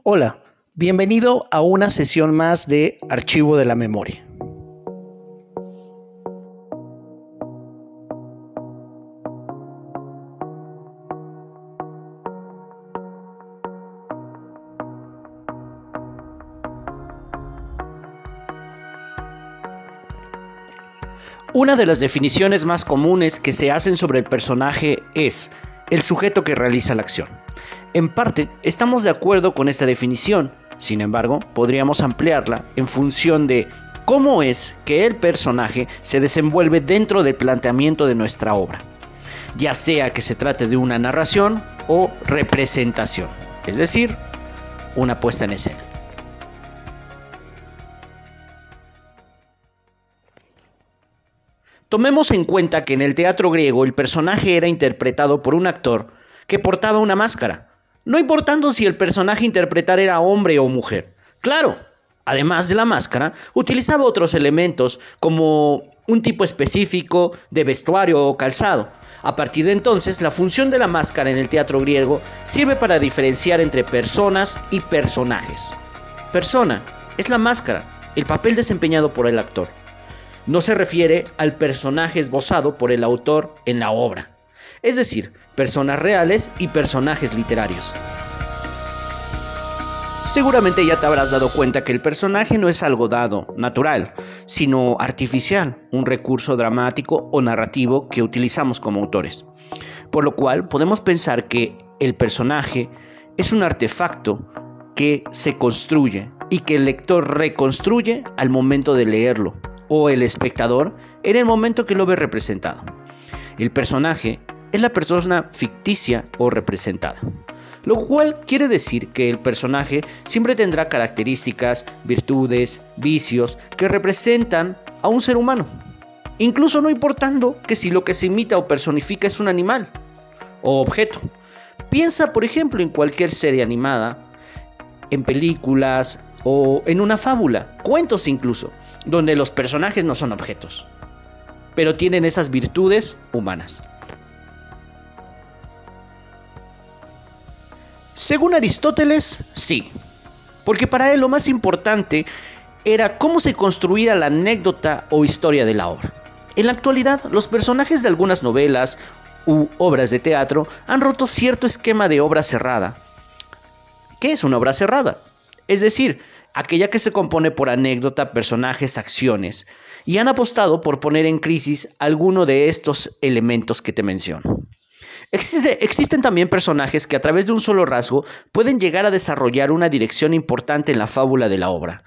Hola, bienvenido a una sesión más de Archivo de la Memoria. Una de las definiciones más comunes que se hacen sobre el personaje es el sujeto que realiza la acción. En parte, estamos de acuerdo con esta definición, sin embargo, podríamos ampliarla en función de cómo es que el personaje se desenvuelve dentro del planteamiento de nuestra obra, ya sea que se trate de una narración o representación, es decir, una puesta en escena. Tomemos en cuenta que en el teatro griego el personaje era interpretado por un actor que portaba una máscara, no importando si el personaje a interpretar era hombre o mujer. Claro, además de la máscara, utilizaba otros elementos como un tipo específico de vestuario o calzado. A partir de entonces, la función de la máscara en el teatro griego sirve para diferenciar entre personas y personajes. Persona es la máscara, el papel desempeñado por el actor. No se refiere al personaje esbozado por el autor en la obra, es decir, personas reales y personajes literarios. Seguramente ya te habrás dado cuenta que el personaje no es algo dado, natural, sino artificial, un recurso dramático o narrativo que utilizamos como autores. Por lo cual podemos pensar que el personaje es un artefacto que se construye y que el lector reconstruye al momento de leerlo, o el espectador en el momento que lo ve representado. El personaje es la persona ficticia o representada, lo cual quiere decir que el personaje siempre tendrá características, virtudes, vicios que representan a un ser humano, incluso no importando que si lo que se imita o personifica es un animal o objeto. Piensa, por ejemplo, en cualquier serie animada, en películas o en una fábula, cuentos incluso, donde los personajes no son objetos, pero tienen esas virtudes humanas. Según Aristóteles, sí, porque para él lo más importante era cómo se construía la anécdota o historia de la obra. En la actualidad, los personajes de algunas novelas u obras de teatro han roto cierto esquema de obra cerrada. ¿Qué es una obra cerrada? Es decir, aquella que se compone por anécdota, personajes, acciones, y han apostado por poner en crisis alguno de estos elementos que te menciono. Existen también personajes que a través de un solo rasgo pueden llegar a desarrollar una dirección importante en la fábula de la obra.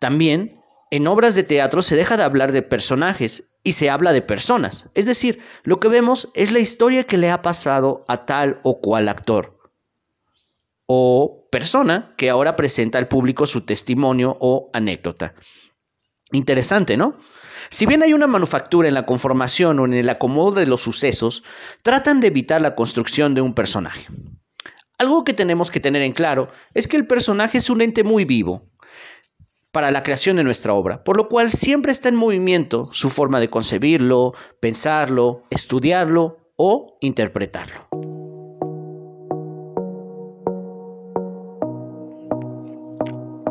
También, en obras de teatro se deja de hablar de personajes y se habla de personas, es decir, lo que vemos es la historia que le ha pasado a tal o cual actor o persona que ahora presenta al público su testimonio o anécdota. Interesante, ¿no? Si bien hay una manufactura en la conformación o en el acomodo de los sucesos, tratan de evitar la construcción de un personaje. Algo que tenemos que tener en claro es que el personaje es un ente muy vivo para la creación de nuestra obra, por lo cual siempre está en movimiento su forma de concebirlo, pensarlo, estudiarlo o interpretarlo.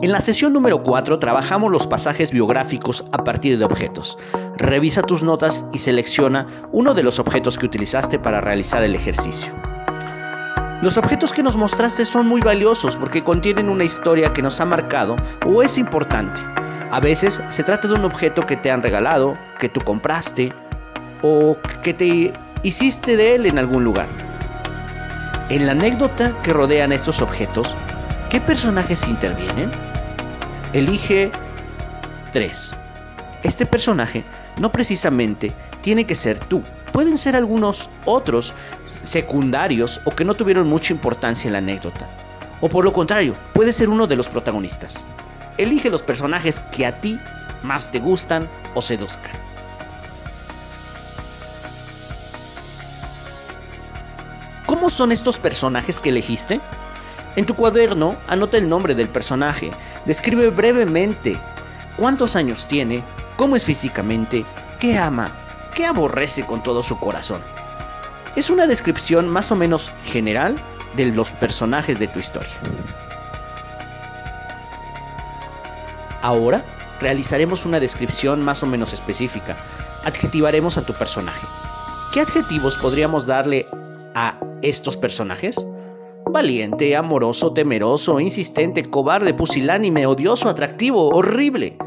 En la sesión número 4 trabajamos los pasajes biográficos a partir de objetos. Revisa tus notas y selecciona uno de los objetos que utilizaste para realizar el ejercicio. Los objetos que nos mostraste son muy valiosos porque contienen una historia que nos ha marcado o es importante. A veces se trata de un objeto que te han regalado, que tú compraste o que te hiciste de él en algún lugar. En la anécdota que rodean estos objetos, ¿qué personajes intervienen? Elige 3. Este personaje no precisamente tiene que ser tú. Pueden ser algunos otros secundarios o que no tuvieron mucha importancia en la anécdota. O por lo contrario, puede ser uno de los protagonistas. Elige los personajes que a ti más te gustan o seduzcan. ¿Cómo son estos personajes que elegiste? En tu cuaderno, anota el nombre del personaje, describe brevemente cuántos años tiene, cómo es físicamente, qué ama, qué aborrece con todo su corazón. Es una descripción más o menos general de los personajes de tu historia. Ahora realizaremos una descripción más o menos específica. Adjetivaremos a tu personaje. ¿Qué adjetivos podríamos darle a estos personajes? Valiente, amoroso, temeroso, insistente, cobarde, pusilánime, odioso, atractivo, horrible.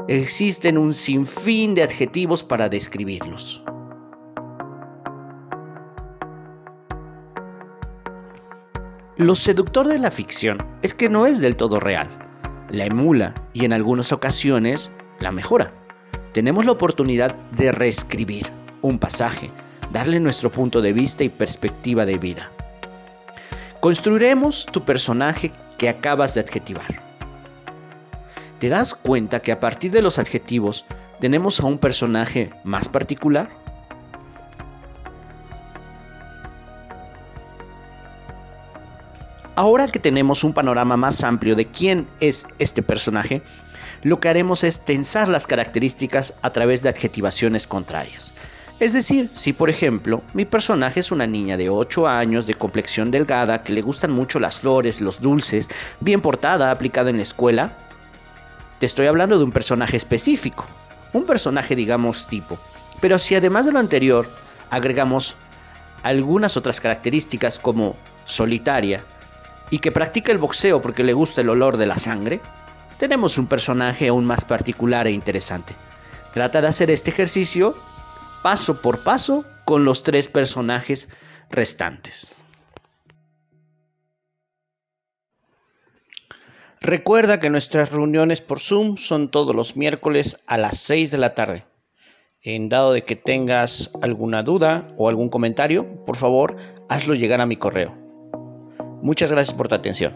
Existen un sinfín de adjetivos para describirlos. Lo seductor de la ficción es que no es del todo real. La emula y en algunas ocasiones la mejora. Tenemos la oportunidad de reescribir un pasaje, darle nuestro punto de vista y perspectiva de vida. Construiremos tu personaje que acabas de adjetivar. ¿Te das cuenta que a partir de los adjetivos tenemos a un personaje más particular? Ahora que tenemos un panorama más amplio de quién es este personaje, lo que haremos es tensar las características a través de adjetivaciones contrarias. Es decir, si por ejemplo mi personaje es una niña de 8 años de complexión delgada que le gustan mucho las flores, los dulces, bien portada, aplicada en la escuela, te estoy hablando de un personaje específico, un personaje digamos tipo. Pero si además de lo anterior agregamos algunas otras características como solitaria y que practica el boxeo porque le gusta el olor de la sangre, tenemos un personaje aún más particular e interesante. Trata de hacer este ejercicio paso por paso con los 3 personajes restantes. Recuerda que nuestras reuniones por Zoom son todos los miércoles a las 6 de la tarde. En dado de que tengas alguna duda o algún comentario, por favor, hazlo llegar a mi correo. Muchas gracias por tu atención.